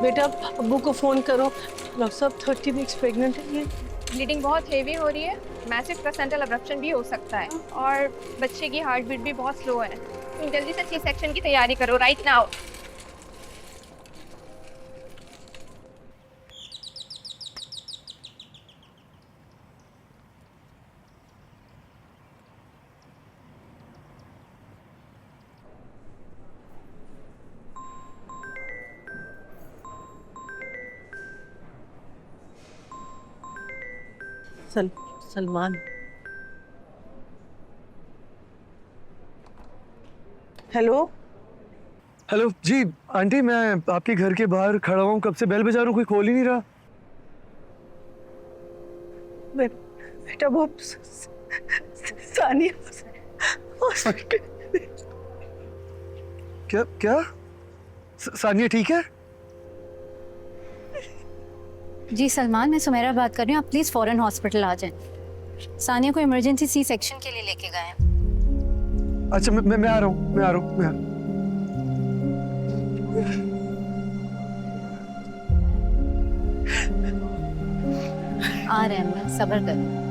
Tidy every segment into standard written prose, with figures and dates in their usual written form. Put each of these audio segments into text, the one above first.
बेटा अब्बू को फोन करो। डॉक्टर साहब 30 वीक्स प्रेग्नेंट है ये। ब्लीडिंग बहुत हेवी हो रही है, मैसिव प्लेसेंटल अब्रप्शन भी हो सकता है और बच्चे की हार्ट बीट भी बहुत स्लो है। तुम जल्दी से सी सेक्शन की तैयारी करो right now. Salman. Hello. Hello जी। आंटी, मैं आपके घर के बाहर खड़ा हूँ, कब से बेल बजा रहा हूँ, कोई खोल ही नहीं रहा। बेटा वो सानिया हॉस्पिटल। क्या क्या? सानिया ठीक है? जी सलमान, मैं सुमेरा बात कर रही हूँ। आप प्लीज़ फ़ौरन हॉस्पिटल आ जाएं। सानिया को इमरजेंसी सी सेक्शन के लिए लेके गए हैं। अच्छा, मैं आ रहा हूँ, मैं आ रहा हूँ, आ रहे हैं, मैं सब्र करें।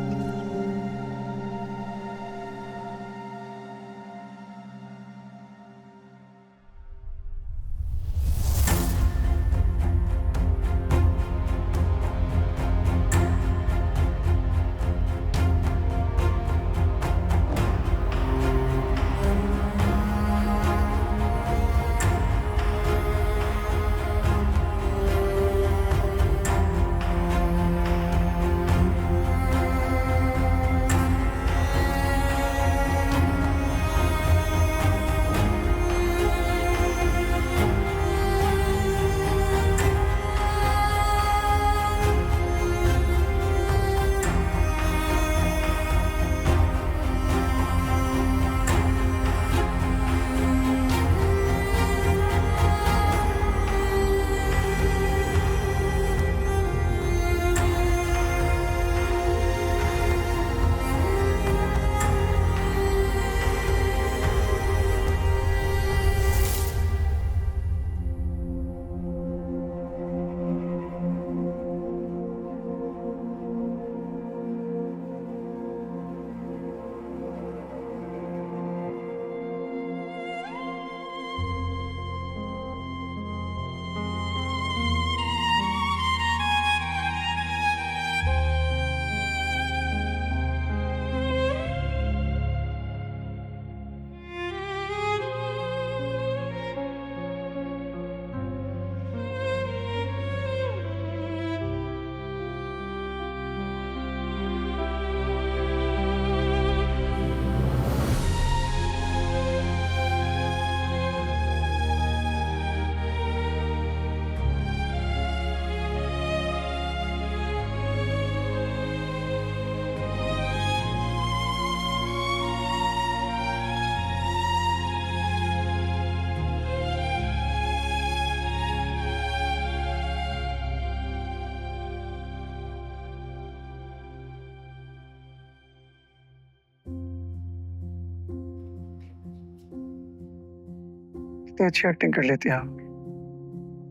इतनी अच्छी एक्टिंग कर लेती हैं आप।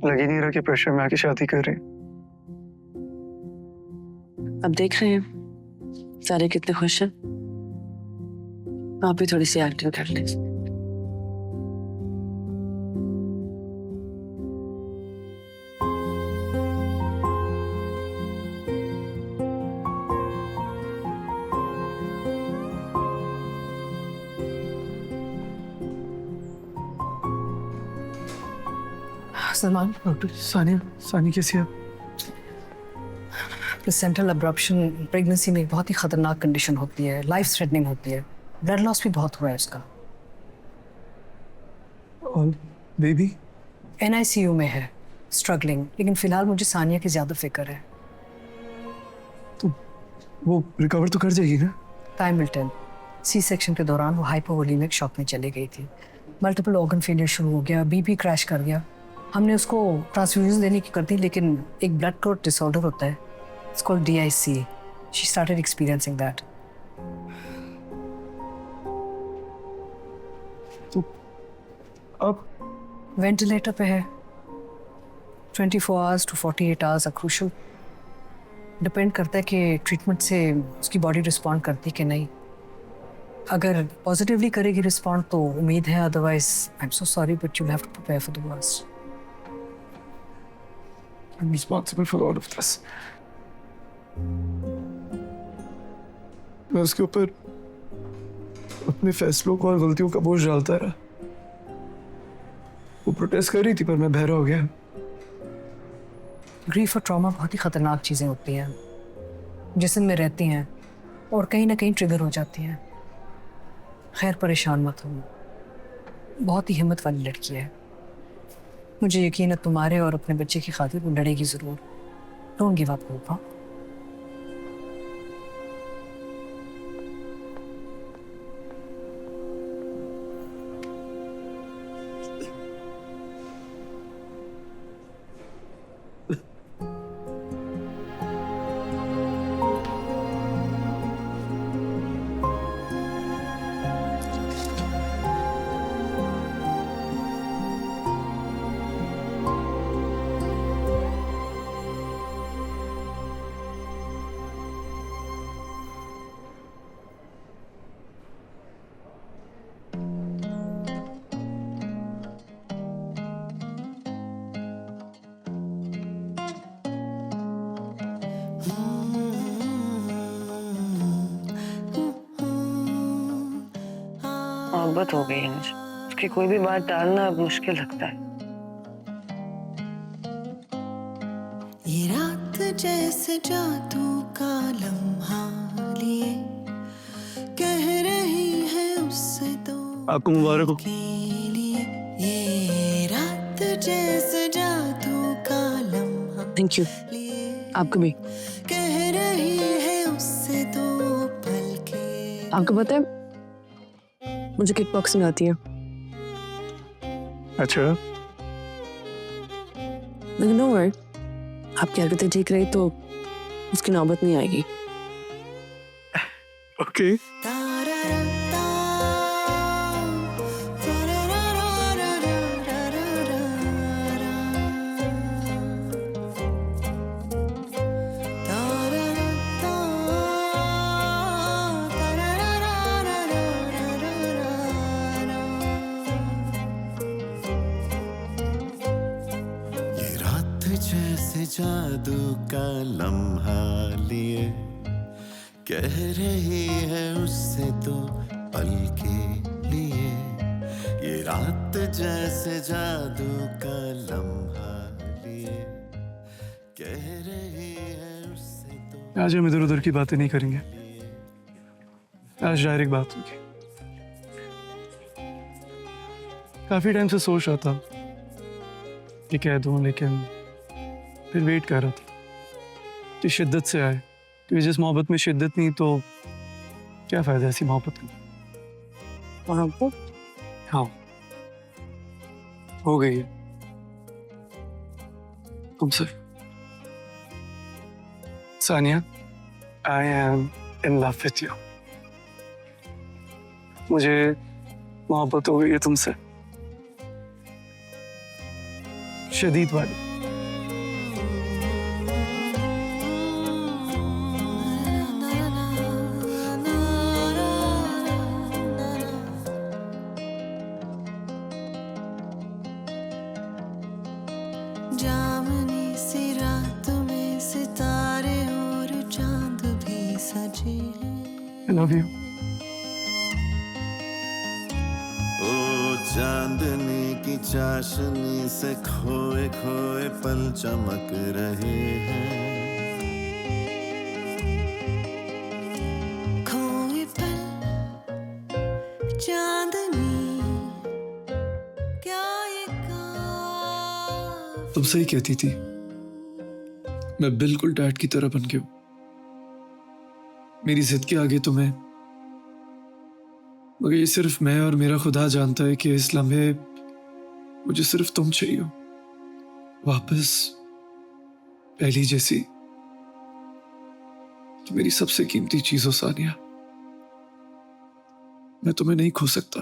लग ही नहीं रहा कि प्रेशर में आके शादी कर रहे हैं। अब देख रहे हैं सारे कितने खुश हैं। आप भी थोड़ी सी एक्टिंग कर लें। सलमान, डॉक्टर, सानिया सानी कैसी है? प्लेसेंटल अब्रप्शन प्रेगनेंसी में बहुत ही खतरनाक कंडीशन होती है, लाइफ थ्रेटनिंग होती है। ब्लड लॉस भी बहुत हुआ है उसका। और बेबी? NICU में है, स्ट्रगलिंग, लेकिन फिलहाल मुझे सानिया की ज्यादा फिक्र है। तो वो रिकवर तो कर जाएगी ना? Time will tell. C section के दौरान वो हाइपोवोलेमिक शॉक में चली गई थी। मल्टीपल ऑर्गन फेलियर शुरू हो गया, BP क्रैश कर गया। हमने उसको ट्रांसफ्यूजन देने की कर दी, लेकिन एक ब्लड क्लॉट डिसऑर्डर होता है, it's called DIC। She started experiencing that. तो अब वेंटिलेटर पे है। 24 hours to 48 hours are crucial. Depend करता है कि ट्रीटमेंट से उसकी बॉडी रिस्पॉन्ड करती कि नहीं. अगर पॉजिटिवली करेगी रिस्पॉन्ड तो उम्मीद है, otherwise I am so sorry but you have to prepare for the worst. I'm responsible for all of this. मैं उसके ऊपर अपने फैसलों को और गलतियों का बोझ डालता रहा. वो प्रोटेस्ट कर रही थी पर मैं बहरा हो गया. ग्रीफ और ट्रॉमा बहुत ही ख़तरनाक चीज़ें होती हैं, जिस्म में रहती हैं और कहीं ना कहीं ट्रिगर हो जाती हैं. खैर परेशान मत हो, बहुत ही हिम्मत वाली लड़की है. मुझे यकीन है तुम्हारे और अपने बच्चे की खातिर वो लड़ेगी ज़रूर. Don't give up hope. मोहब्बत हो गई है मुझे. उसकी कोई भी बात टालना अब मुश्किल लगता है. ये रात जैसे जादू का लम्हा लिए कह रही है उससे तो आपको मुबारक हो. के लिए. ये रात जैसे जादू का लम्हा थैंक यू. लिए आपको भी. कह रही है उससे तो पल के. आपको पता है मुझे किक बॉक्सिंग आती है. अच्छा, लेकिन नो वरी, आपकी हरकतें ठीक रही तो उसकी नौबत नहीं आएगी. ओके. जैसे जादू का लम्हा लिए कह रही है उससे तो पल के लिए. ये रात जैसे जादू का लम्हा लिए कह रही है उससे तो. आज हम इधर उधर की बातें नहीं करेंगे. आज डायरेक्ट बात होगी. काफी टाइम से सोच रहा था कि कह दूं, लेकिन फिर वेट कर रहा था कि शिद्दत से आए, क्योंकि जिस मोहब्बत में शिद्दत नहीं तो क्या फायदा ऐसी मोहब्बत का. मोहब्बत हाँ, हो गई है तुमसे. Sania, I am in love with you. मुझे मोहब्बत हो गई है तुमसे, शदीद वाली. जामनी सी रात में सितारे और चांद भी सजे हैं. I love you. ओ चांदनी की चाशनी से खोए खोए पल चमक रहे हैं. खोए पल चांदनी क्या ये तुम सही कहती थी, मैं बिल्कुल डैड की तरह बन गया हूं. मेरी जिद के आगे तुम्हें, मगर ये सिर्फ मैं और मेरा खुदा जानता है कि इस लम्हे मुझे सिर्फ तुम चाहिए हो, वापस पहली जैसी. तो मेरी सबसे कीमती चीज हो सानिया. मैं तुम्हें नहीं खो सकता.